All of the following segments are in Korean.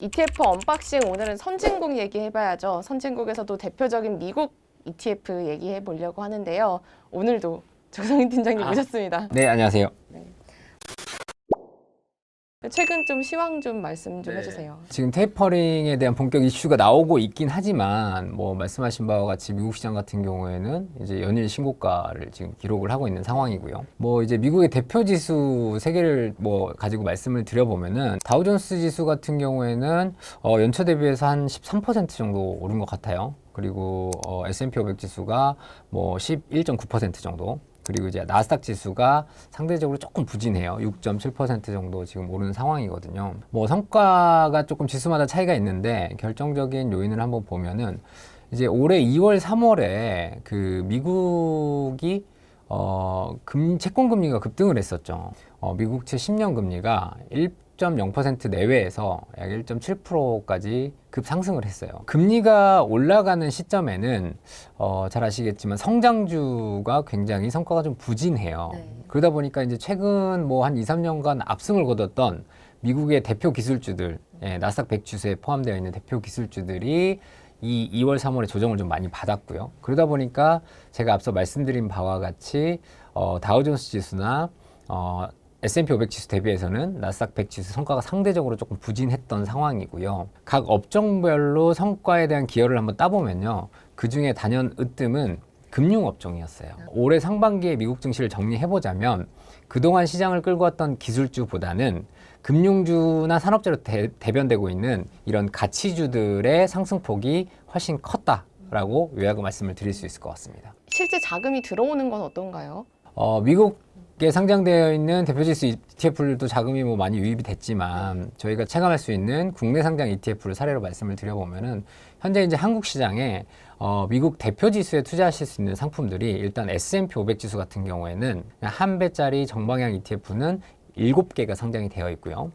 ETF 언박싱 오늘은 선진국 얘기해봐야죠. 선진국에서도 대표적인 미국 ETF 얘기해 보려고 하는데요. 오늘도 조성인 팀장님 모셨습니다. 네, 안녕하세요. 최근 좀 시황 좀 말씀 좀 해주세요. 지금 테이퍼링에 대한 본격 이슈가 나오고 있긴 하지만 뭐 말씀하신 바와 같이 미국 시장 같은 경우에는 이제 연일 신고가를 지금 기록을 하고 있는 상황이고요. 뭐 이제 미국의 대표 지수 세 개를 뭐 가지고 말씀을 드려보면은 다우존스 지수 같은 경우에는 연초 대비해서 한 13% 정도 오른 것 같아요. 그리고 S&P 500 지수가 뭐 11.9% 정도. 그리고 이제 나스닥 지수가 상대적으로 조금 부진해요. 6.7% 정도 지금 오르는 상황이거든요. 뭐 성과가 조금 지수마다 차이가 있는데 결정적인 요인을 한번 보면은 이제 올해 2월, 3월에 그 미국이 채권 금리가 급등을 했었죠. 미국채 10년 금리가 1.0% 내외에서 약 1.7%까지 급상승을 했어요. 금리가 올라가는 시점에는 잘 아시겠지만 성장주가 굉장히 성과가 좀 부진해요. 네. 그러다 보니까 이제 최근 뭐 한 2, 3년간 압승을 거뒀던 미국의 대표 기술주들, 나스닥 100 지수에 포함되어 있는 대표 기술주들이 이 2월, 3월에 조정을 좀 많이 받았고요. 그러다 보니까 제가 앞서 말씀드린 바와 같이 다우존스 지수나 S&P 500 지수 대비해서는 나스닥 100 지수 성과가 상대적으로 조금 부진했던 상황이고요. 각 업종별로 성과에 대한 기여를 한번 따보면요. 그 중에 단연 으뜸은 금융업종이었어요. 올해 상반기에 미국 증시를 정리해보자면 그동안 시장을 끌고 왔던 기술주보다는 금융주나 산업재로 대변되고 있는 이런 가치주들의 상승폭이 훨씬 컸다라고 요약을 말씀을 드릴 수 있을 것 같습니다. 실제 자금이 들어오는 건 어떤가요? 미국에 상장되어 있는 대표지수 ETF들도 자금이 뭐 많이 유입이 됐지만 저희가 체감할 수 있는 국내 상장 ETF를 사례로 말씀을 드려보면은 현재 이제 한국 시장에 미국 대표지수에 투자하실 수 있는 상품들이 일단 S&P 500 지수 같은 경우에는 한 배짜리 정방향 ETF는 7개가 상장이 되어 있고요.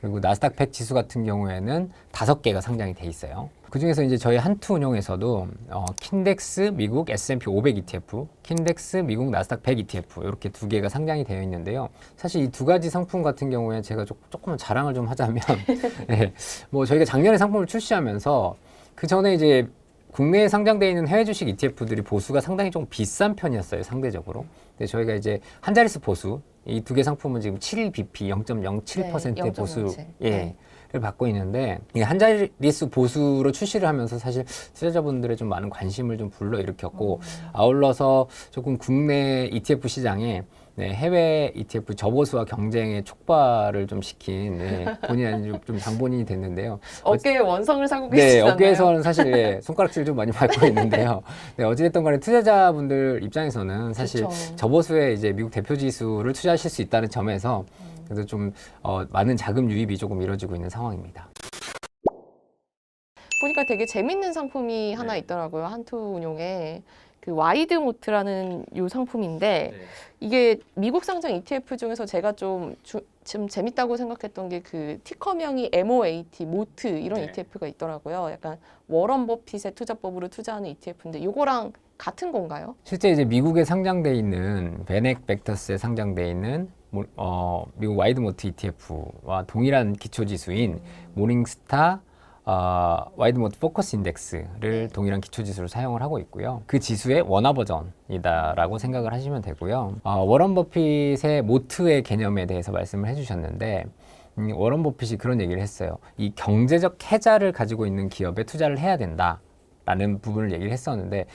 그리고 나스닥 100 지수 같은 경우에는 5개가 상장이 돼 있어요. 그 중에서 이제 저희 한투 운용에서도 킨덱스 미국 S&P 500 ETF, 킨덱스 미국 나스닥 100 ETF 이렇게 2개가 상장이 되어 있는데요. 사실 이 두 가지 상품 같은 경우에 제가 조금 자랑을 좀 하자면, 네, 뭐 저희가 작년에 상품을 출시하면서 그 전에 이제 국내에 상장되어 있는 해외 주식 ETF들이 보수가 상당히 좀 비싼 편이었어요, 상대적으로. 근데 저희가 이제 한 자릿수 보수, 이 두 개 상품은 지금 7bp, 0.07%의 네, 보수, 0.07. 예. 를 받고 있는데 이 한 자릿수 보수로 출시를 하면서 사실 투자자분들의 좀 많은 관심을 좀 불러일으켰고 아울러서 조금 국내 ETF 시장에 해외 ETF 저보수와 경쟁의 촉발을 좀 시킨 본의 아닌 좀 장본인이 됐는데요. 어깨에 원성을 사고 네, 계시잖아요. 어깨에서는 사실 손가락질 좀 많이 밟고 있는데요. 네, 어찌됐든 간에 투자자분들 입장에서는 사실 그쵸. 저보수에 이제 미국 대표 지수를 투자하실 수 있다는 점에서 그래서 좀 많은 자금 유입이 조금 이루어지고 있는 상황입니다. 보니까 되게 재밌는 상품이 하나 있더라고요. 한투 운용에. 그 와이드 모트라는 요 상품인데 이게 미국 상장 ETF 중에서 제가 좀 재밌다고 생각했던 게 그 티커명이 MOAT, 모트 이런 ETF가 있더라고요. 약간 워런 버핏의 투자법으로 투자하는 ETF인데 요거랑 같은 건가요? 실제 이제 미국에 상장돼 있는 베넥 벡터스에 상장돼 있는 미국 와이드 모트 ETF와 동일한 기초 지수인 모닝스타 와이드 모트 포커스 인덱스를 동일한 기초 지수로 사용을 하고 있고요. 그 지수의 원화 버전이다라고 생각을 하시면 되고요. 워런 버핏의 모트의 개념에 대해서 말씀을 해주셨는데 워런 버핏이 그런 얘기를 했어요. 이 경제적 해자를 가지고 있는 기업에 투자를 해야 된다라는 부분을 얘기를 했었는데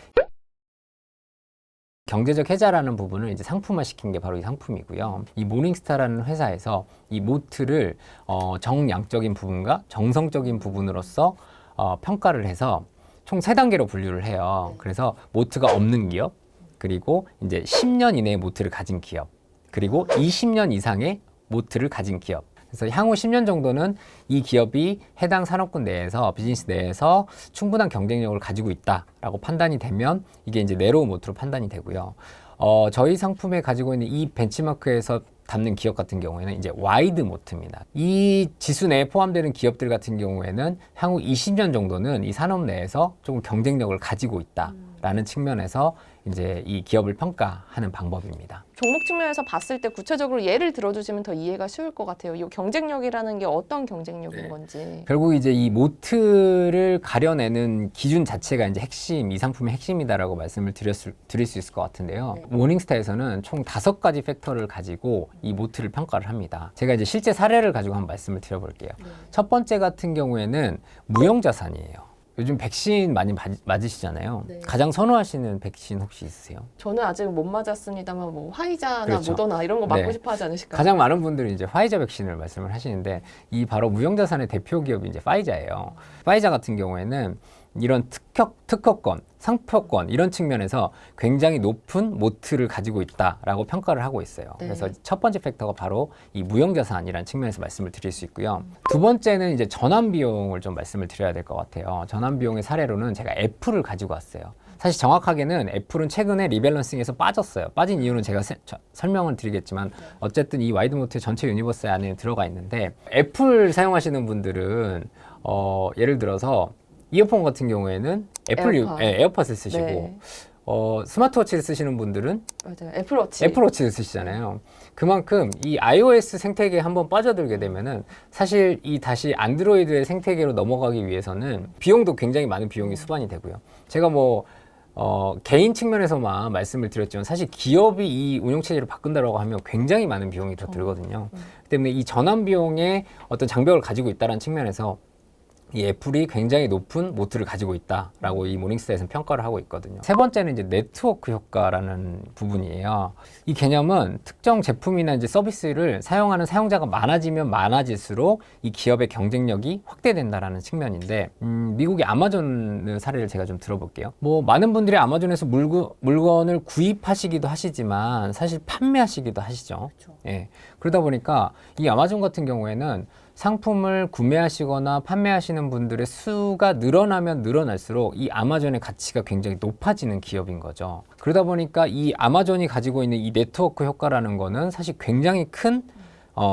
경제적 해자라는 부분을 이제 상품화 시킨 게 바로 이 상품이고요. 이 모닝스타라는 회사에서 이 모트를 정량적인 부분과 정성적인 부분으로서 평가를 해서 총 3단계로 분류를 해요. 그래서 모트가 없는 기업, 그리고 이제 10년 이내에 모트를 가진 기업, 그리고 20년 이상의 모트를 가진 기업. 그래서 향후 10년 정도는 이 기업이 해당 산업군 내에서 비즈니스 내에서 충분한 경쟁력을 가지고 있다라고 판단이 되면 이게 이제 네로우 모트로 판단이 되고요. 저희 상품에 가지고 있는 이 벤치마크에서 담는 기업 같은 경우에는 이제 와이드 모트입니다. 이 지수 내에 포함되는 기업들 같은 경우에는 향후 20년 정도는 이 산업 내에서 조금 경쟁력을 가지고 있다. 있다라는 측면에서 이제 이 기업을 평가하는 방법입니다. 종목 측면에서 봤을 때 구체적으로 예를 들어주시면 더 이해가 쉬울 것 같아요. 이 경쟁력이라는 게 어떤 경쟁력인 건지. 결국 이제 이 모트를 가려내는 기준 자체가 이제 핵심, 이 상품의 핵심이다라고 말씀을 드릴 수 있을 것 같은데요. 네. 모닝스타에서는 총 5가지 팩터를 가지고 이 모트를 평가를 합니다. 제가 이제 실제 사례를 가지고 한번 말씀을 드려볼게요. 첫 번째 같은 경우에는 무형자산이에요. 요즘 백신 많이 맞으시잖아요. 네. 가장 선호하시는 백신 혹시 있으세요? 저는 아직 못 맞았습니다만 뭐 화이자나 그렇죠. 모더나 이런 거 맞고 네. 싶어 하지 않으실까요? 가장 많은 분들이 이제 화이자 백신을 말씀을 하시는데 이 바로 무형자산의 대표 기업이 이제 파이자예요. 파이자 같은 경우에는 이런 특허권, 상표권 이런 측면에서 굉장히 높은 모트를 가지고 있다라고 평가를 하고 있어요. 네. 그래서 첫 번째 팩터가 바로 이 무형자산이라는 측면에서 말씀을 드릴 수 있고요. 두 번째는 이제 전환 비용을 좀 말씀을 드려야 될 것 같아요. 전환 비용의 사례로는 제가 애플을 가지고 왔어요. 사실 정확하게는 애플은 최근에 리밸런싱에서 빠졌어요. 빠진 이유는 제가 설명을 드리겠지만 어쨌든 이 와이드모트 전체 유니버스 안에 들어가 있는데 애플 사용하시는 분들은 예를 들어서 이어폰 같은 경우에는 에어팟을 쓰시고 네. 스마트워치를 쓰시는 분들은 맞아요. 애플워치. 애플워치를 쓰시잖아요. 그만큼 이 iOS 생태계에 한번 빠져들게 되면은 사실 이 다시 안드로이드의 생태계로 넘어가기 위해서는 비용도 굉장히 많은 비용이 수반이 되고요. 제가 뭐 개인 측면에서만 말씀을 드렸지만 사실 기업이 이 운영체제를 바꾼다라고 하면 굉장히 많은 비용이 더 들거든요. 그렇기 때문에 이 전환 비용의 어떤 장벽을 가지고 있다는 측면에서 이 애플이 굉장히 높은 모트를 가지고 있다라고 이 모닝스타에서는 평가를 하고 있거든요. 세 번째는 이제 네트워크 효과라는 부분이에요. 이 개념은 특정 제품이나 이제 서비스를 사용하는 사용자가 많아지면 많아질수록 이 기업의 경쟁력이 확대된다라는 측면인데, 미국의 아마존 사례를 제가 좀 들어볼게요. 뭐 많은 분들이 아마존에서 물건을 구입하시기도 하시지만 사실 판매하시기도 하시죠. 그렇죠. 예. 그러다 보니까 이 아마존 같은 경우에는 상품을 구매하시거나 판매하시는 분들의 수가 늘어나면 늘어날수록 이 아마존의 가치가 굉장히 높아지는 기업인 거죠. 그러다 보니까 이 아마존이 가지고 있는 이 네트워크 효과라는 거는 사실 굉장히 큰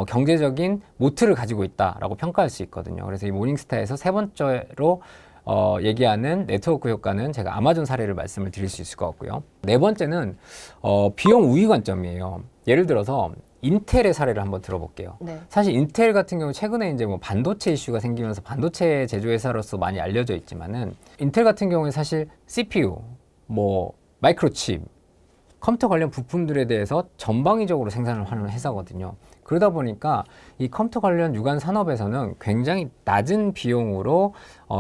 경제적인 모트를 가지고 있다라고 평가할 수 있거든요. 그래서 이 모닝스타에서 세 번째로 얘기하는 네트워크 효과는 제가 아마존 사례를 말씀을 드릴 수 있을 것 같고요. 네 번째는 비용 우위 관점이에요. 예를 들어서 인텔의 사례를 한번 들어볼게요. 네. 사실 인텔 같은 경우 최근에 이제 뭐 반도체 이슈가 생기면서 반도체 제조회사로서 많이 알려져 있지만은 인텔 같은 경우에 사실 CPU, 뭐 마이크로칩, 컴퓨터 관련 부품들에 대해서 전방위적으로 생산을 하는 회사거든요. 그러다 보니까 이 컴퓨터 관련 유관 산업에서는 굉장히 낮은 비용으로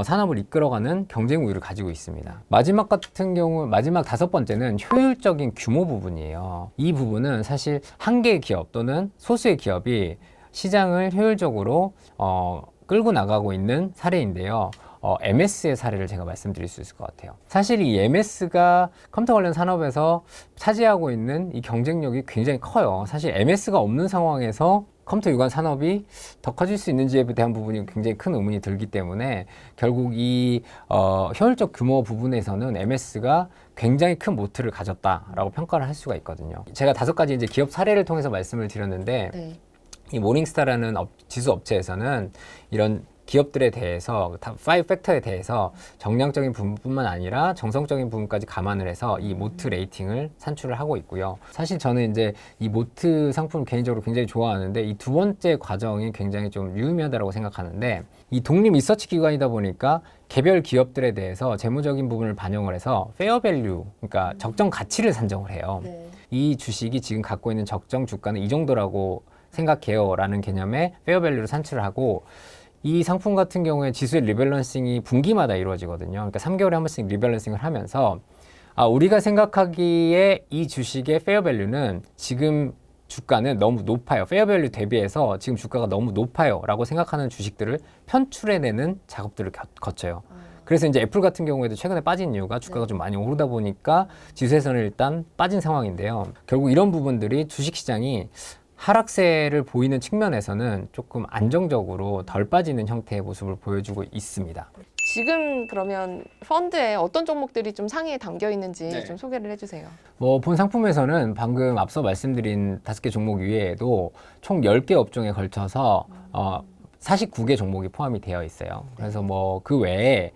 산업을 이끌어가는 경쟁 우위를 가지고 있습니다. 마지막 같은 경우, 마지막 다섯 번째는 효율적인 규모 부분이에요. 이 부분은 사실 한 개의 기업 또는 소수의 기업이 시장을 효율적으로 끌고 나가고 있는 사례인데요. MS의 사례를 제가 말씀드릴 수 있을 것 같아요. 사실 이 MS가 컴퓨터 관련 산업에서 차지하고 있는 이 경쟁력이 굉장히 커요. 사실 MS가 없는 상황에서 컴퓨터 유관 산업이 더 커질 수 있는지에 대한 부분이 굉장히 큰 의문이 들기 때문에 결국 이 효율적 규모 부분에서는 MS가 굉장히 큰 모트를 가졌다라고 평가를 할 수가 있거든요. 제가 5가지 이제 기업 사례를 통해서 말씀을 드렸는데 네. 이 모닝스타라는 지수 업체에서는 이런 기업들에 대해서 5팩터에 대해서 정량적인 부분뿐만 아니라 정성적인 부분까지 감안을 해서 이 모트 레이팅을 산출을 하고 있고요. 사실 저는 이제 이 모트 상품을 개인적으로 굉장히 좋아하는데 이 두 번째 과정이 굉장히 좀 유의미하다고 생각하는데 이 독립 리서치 기관이다 보니까 개별 기업들에 대해서 재무적인 부분을 반영을 해서 페어밸류, 그러니까 적정 가치를 산정을 해요. 네. 이 주식이 지금 갖고 있는 적정 주가는 이 정도라고 생각해요 라는 개념의 페어밸류를 산출을 하고 이 상품 같은 경우에 지수의 리밸런싱이 분기마다 이루어지거든요. 그러니까 3개월에 한 번씩 리밸런싱을 하면서 우리가 생각하기에 이 주식의 페어밸류는 지금 주가는 너무 높아요. 페어밸류 대비해서 지금 주가가 너무 높아요 라고 생각하는 주식들을 편출해내는 작업들을 거쳐요. 그래서 이제 애플 같은 경우에도 최근에 빠진 이유가 주가가 좀 많이 오르다 보니까 지수에서는 일단 빠진 상황인데요. 결국 이런 부분들이 주식시장이 하락세를 보이는 측면에서는 조금 안정적으로 덜 빠지는 형태의 모습을 보여주고 있습니다. 지금 그러면 펀드에 어떤 종목들이 좀 상위에 담겨 있는지 네. 좀 소개를 해주세요. 본 상품에서는 방금 앞서 말씀드린 5개 종목 이외에도 총 10개 업종에 걸쳐서 49개 종목이 포함이 되어 있어요. 그래서 뭐 그 외에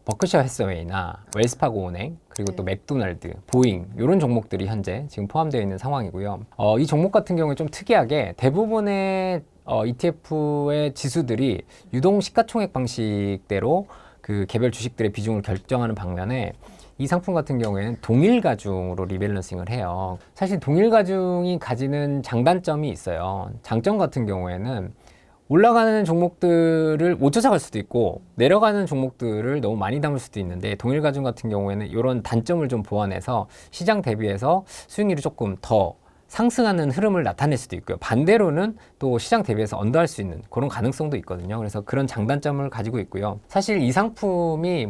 버크셔 해서웨이나 웰스파고 은행, 그리고 또 맥도날드, 보잉 이런 종목들이 현재 지금 포함되어 있는 상황이고요. 이 종목 같은 경우에 좀 특이하게 대부분의 ETF의 지수들이 유동 시가총액 방식대로 그 개별 주식들의 비중을 결정하는 방면에 이 상품 같은 경우에는 동일 가중으로 리밸런싱을 해요. 사실 동일 가중이 가지는 장단점이 있어요. 장점 같은 경우에는 올라가는 종목들을 못 쫓아갈 수도 있고 내려가는 종목들을 너무 많이 담을 수도 있는데 동일 가중 같은 경우에는 이런 단점을 좀 보완해서 시장 대비해서 수익률이 조금 더 상승하는 흐름을 나타낼 수도 있고요. 반대로는 또 시장 대비해서 언더할 수 있는 그런 가능성도 있거든요. 그래서 그런 장단점을 가지고 있고요. 사실 이 상품이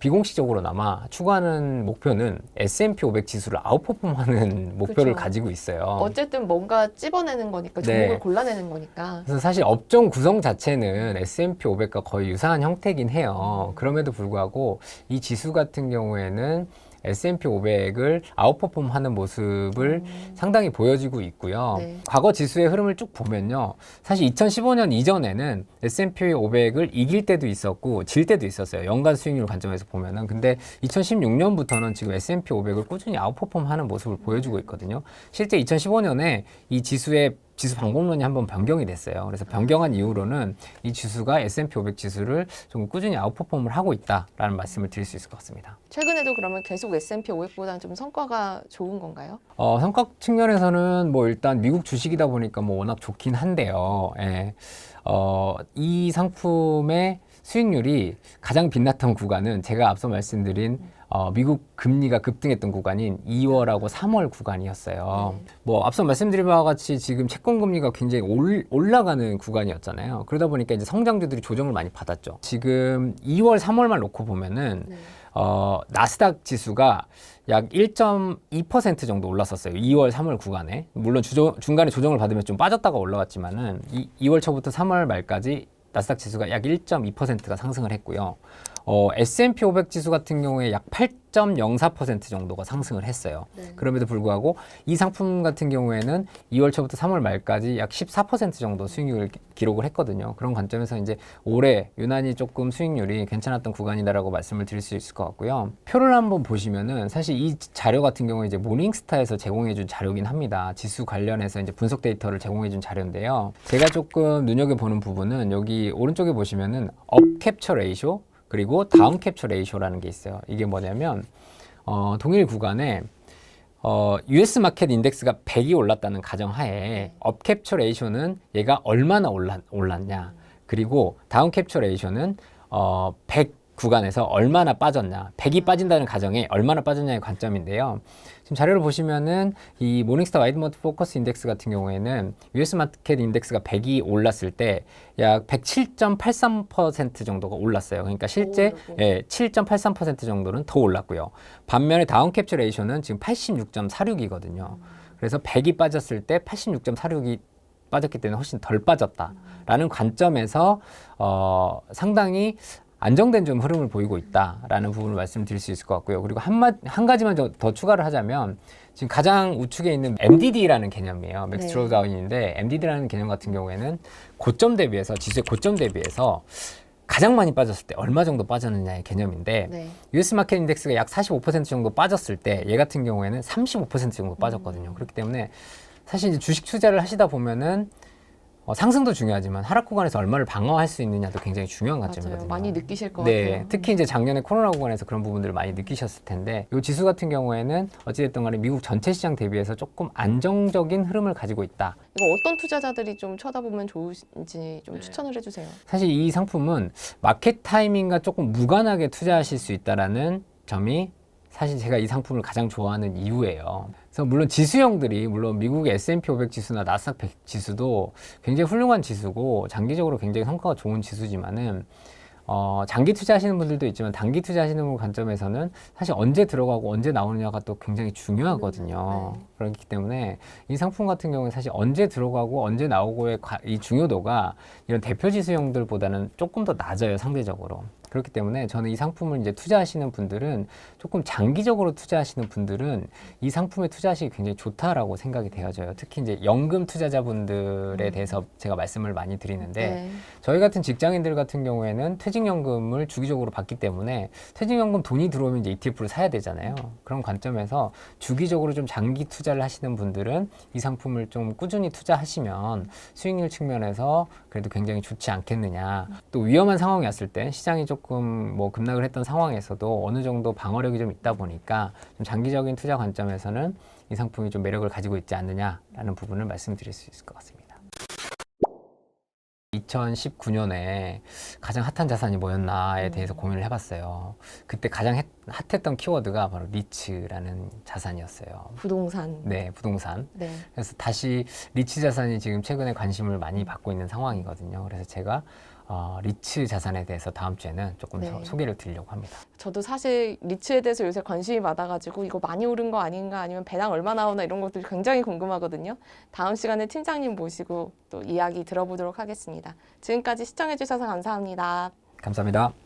비공식적으로나마 추구하는 목표는 S&P 500 지수를 아웃퍼폼하는 목표를 그쵸. 가지고 있어요. 어쨌든 뭔가 찝어내는 거니까, 종목을 골라내는 거니까. 그래서 사실 업종 구성 자체는 S&P 500과 거의 유사한 형태긴 해요. 그럼에도 불구하고 이 지수 같은 경우에는 S&P 500을 아웃퍼폼하는 모습을 상당히 보여지고 있고요. 네. 과거 지수의 흐름을 쭉 보면요. 사실 2015년 이전에는 S&P 500을 이길 때도 있었고 질 때도 있었어요. 연간 수익률 관점에서 보면은. 근데 2016년부터는 지금 S&P 500을 꾸준히 아웃퍼폼하는 모습을 보여주고 있거든요. 실제 2015년에 이 지수 방법론이 한번 변경이 됐어요. 그래서 변경한 이후로는 이 지수가 S&P 500 지수를 좀 꾸준히 아웃퍼폼을 하고 있다라는 말씀을 드릴 수 있을 것 같습니다. 최근에도 그러면 계속 S&P 500보다는 좀 성과가 좋은 건가요? 성과 측면에서는 일단 미국 주식이다 보니까 워낙 좋긴 한데요. 예. 이 상품의 수익률이 가장 빛났던 구간은 제가 앞서 말씀드린 미국 금리가 급등했던 구간인 2월하고 3월 구간이었어요. 앞서 말씀드린 바와 같이 지금 채권 금리가 굉장히 올라가는 구간이었잖아요. 그러다 보니까 이제 성장주들이 조정을 많이 받았죠. 지금 2월, 3월만 놓고 보면은 나스닥 지수가 약 1.2% 정도 올랐었어요. 2월, 3월 구간에. 물론 중간에 조정을 받으면 좀 빠졌다가 올라왔지만은 2월 초부터 3월 말까지 나스닥 지수가 약 1.2%가 상승을 했고요. S&P 500 지수 같은 경우에 약 8.04% 정도가 상승을 했어요. 네. 그럼에도 불구하고 이 상품 같은 경우에는 2월 초부터 3월 말까지 약 14% 정도 수익률을 기록을 했거든요. 그런 관점에서 이제 올해 유난히 조금 수익률이 괜찮았던 구간이다라고 말씀을 드릴 수 있을 것 같고요. 표를 한번 보시면은 사실 이 자료 같은 경우에 이제 모닝스타에서 제공해준 자료긴 합니다. 지수 관련해서 이제 분석 데이터를 제공해준 자료인데요. 제가 조금 눈여겨보는 부분은 여기 오른쪽에 보시면은 업 캡처 레이쇼 그리고 다운 캡처 레이쇼라는 게 있어요. 이게 뭐냐면 동일 구간에 US 마켓 인덱스가 100이 올랐다는 가정하에 업 캡처 레이쇼는 얘가 얼마나 올랐냐. 그리고 다운 캡처 레이쇼는 100 구간에서 얼마나 빠졌냐. 100이 빠진다는 가정에 얼마나 빠졌냐의 관점인데요. 지금 자료를 보시면은 이 모닝스타 와이드모트 포커스 인덱스 같은 경우에는 US 마켓 인덱스가 100이 올랐을 때 약 107.83% 정도가 올랐어요. 그러니까 실제 7.83% 정도는 더 올랐고요. 반면에 다운 캡처 레이쇼는 지금 86.46이거든요. 그래서 100이 빠졌을 때 86.46이 빠졌기 때문에 훨씬 덜 빠졌다라는 관점에서 상당히 안정된 좀 흐름을 보이고 있다라는 부분을 말씀드릴 수 있을 것 같고요. 그리고 한 가지만 더 추가를 하자면 지금 가장 우측에 있는 MDD라는 개념이에요. 맥스 드로우다운인데 MDD라는 개념 같은 경우에는 고점 대비해서 지수의 고점 대비해서 가장 많이 빠졌을 때 얼마 정도 빠졌느냐의 개념인데 US 마켓 인덱스가 약 45% 정도 빠졌을 때 얘 같은 경우에는 35% 정도 빠졌거든요. 그렇기 때문에 사실 이제 주식 투자를 하시다 보면은 상승도 중요하지만 하락 구간에서 얼마를 방어할 수 있느냐도 굉장히 중요한 관점이거든요. 많이 느끼실 것 네, 같아요. 특히 이제 작년에 코로나 구간에서 그런 부분들을 많이 느끼셨을 텐데 이 지수 같은 경우에는 어찌됐든 간에 미국 전체 시장 대비해서 조금 안정적인 흐름을 가지고 있다. 이거 어떤 투자자들이 좀 쳐다보면 좋으신지 좀 추천을 해주세요. 사실 이 상품은 마켓 타이밍과 조금 무관하게 투자하실 수 있다라는 점이 사실 제가 이 상품을 가장 좋아하는 이유예요. 그래서 물론 지수형들이 물론 미국의 S&P 500 지수나 나스닥 100 지수도 굉장히 훌륭한 지수고 장기적으로 굉장히 성과가 좋은 지수지만은 장기 투자하시는 분들도 있지만 단기 투자하시는 관점에서는 사실 언제 들어가고 언제 나오느냐가 또 굉장히 중요하거든요. 그렇기 때문에 이 상품 같은 경우는 사실 언제 들어가고 언제 나오고의 이 중요도가 이런 대표 지수형들보다는 조금 더 낮아요, 상대적으로. 그렇기 때문에 저는 이 상품을 이제 투자하시는 분들은 조금 장기적으로 투자하시는 분들은 이 상품에 투자하시기 굉장히 좋다라고 생각이 되어져요. 특히 이제 연금 투자자분들에 대해서 제가 말씀을 많이 드리는데 네. 저희 같은 직장인들 같은 경우에는 퇴직연금을 주기적으로 받기 때문에 퇴직연금 돈이 들어오면 이제 ETF를 사야 되잖아요. 그런 관점에서 주기적으로 좀 장기 투자를 하시는 분들은 이 상품을 좀 꾸준히 투자하시면 수익률 측면에서 그래도 굉장히 좋지 않겠느냐. 또 위험한 상황이 왔을 때 시장이 조금 뭐 급락을 했던 상황에서도 어느 정도 방어력이 좀 있다 보니까 좀 장기적인 투자 관점에서는 이 상품이 좀 매력을 가지고 있지 않느냐라는 부분을 말씀드릴 수 있을 것 같습니다. 2019년에 가장 핫한 자산이 뭐였나에 대해서 고민을 해봤어요. 그때 가장 핫했던 키워드가 바로 리츠라는 자산이었어요. 부동산. 네, 부동산. 네. 그래서 다시 리츠 자산이 지금 최근에 관심을 많이 받고 있는 상황이거든요. 그래서 제가 리츠 자산에 대해서 다음 주에는 조금 네. 더 소개를 드리려고 합니다. 저도 사실 리츠에 대해서 요새 관심이 많아가지고 이거 많이 오른 거 아닌가 아니면 배당 얼마 나오나 이런 것들이 굉장히 궁금하거든요. 다음 시간에 팀장님 모시고 또 이야기 들어보도록 하겠습니다. 지금까지 시청해주셔서 감사합니다. 감사합니다.